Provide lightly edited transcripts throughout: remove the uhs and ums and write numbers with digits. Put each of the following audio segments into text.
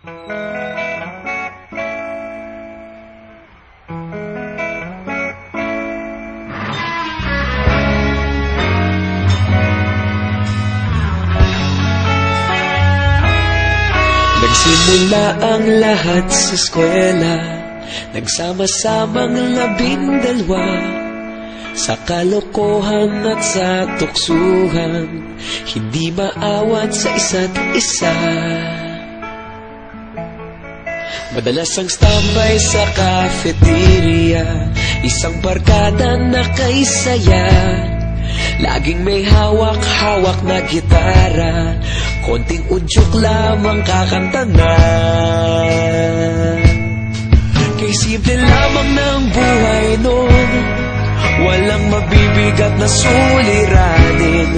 Nagsimula ang lahat sa eskwela, nagsama-samang 12 sa kalokohan at sa tuksuhan, hindi maawat sa isa't isa. Madalas ang standby sa cafeteria, isang barkada na kay saya. Laging may hawak-hawak na gitara, konting udyok lamang kakanta na. Kay simple lamang ng buhay noon, walang mabibigat na suliranin.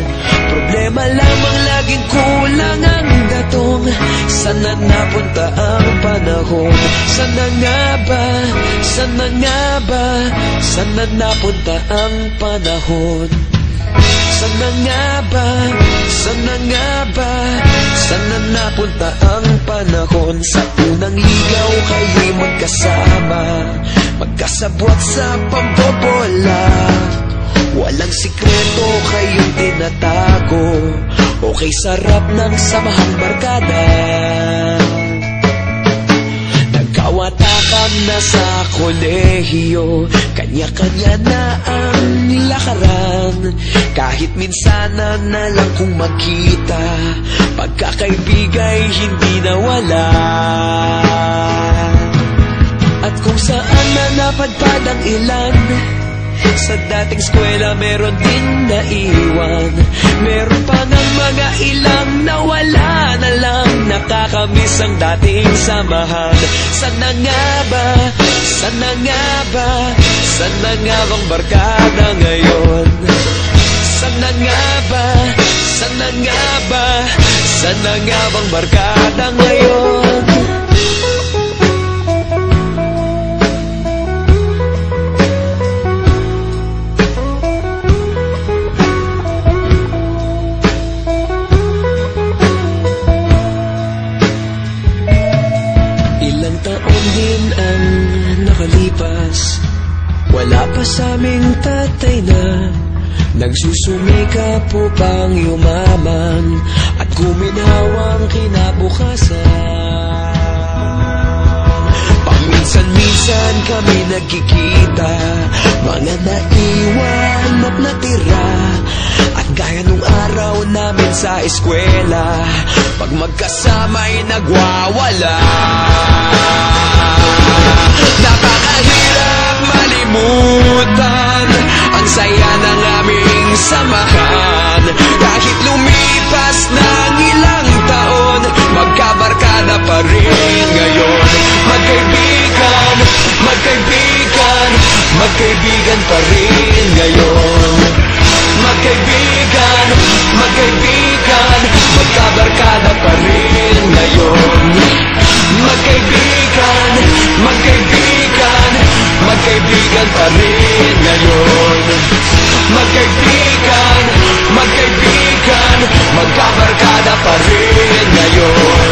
Problema lamang laging kulang ang gatong. Sana napunta ang panahon? Sana nga ba? Sana nga ba? Sana napunta ang panahon? Sana nga ba? Sana nga ba? Sana napunta ang panahon? Sa unang ligaw kayo'y magkasama, magkasabwat sa pambobola. Walang sikreto kayong tinatago, okay sarap ng samahang barkada. Nagkawatakam na sa kolehiyo, kanya-kanya na ang lakaran. Kahit minsana na lang kung magkita, pagkakaibigay hindi nawala. At kung saan na napadpad ang ilan, sa dating eskwela meron din naiwan. Meron pa ng mga ilang nawala na lang, nakakamiss ang dating samahan. Sana nga ba? Sana nga ba? Sana nga bang barkada ngayon? Sana nga ba? Sana nga ba? Sana nga bang barkada ngayon? Ilang taon din ang nakalipas, wala pa sa aming tatay na nagsusumikap upang yumaman at guminhawang kinabukasan. Paminsan-minsan kami nagkikita, mga naiwan at natira. At gaya nung araw namin sa eskwela, pag magkasama'y nagwawala. Napakahirap malimutan ang saya ng aming samahan. Kahit lumipas ng ilang taon, magkabarkada pa rin ngayon. Magkaibigan, magkaibigan, magkaibigan pa rin ngayon. Magkaibigan, magkaibigan, magkabarkada pa rin ngayon. Magkaibigan, magkaibigan, magkaibigan pa rin ngayon. Magkaibigan, magkaibigan, magkabarkada pa rin ngayon.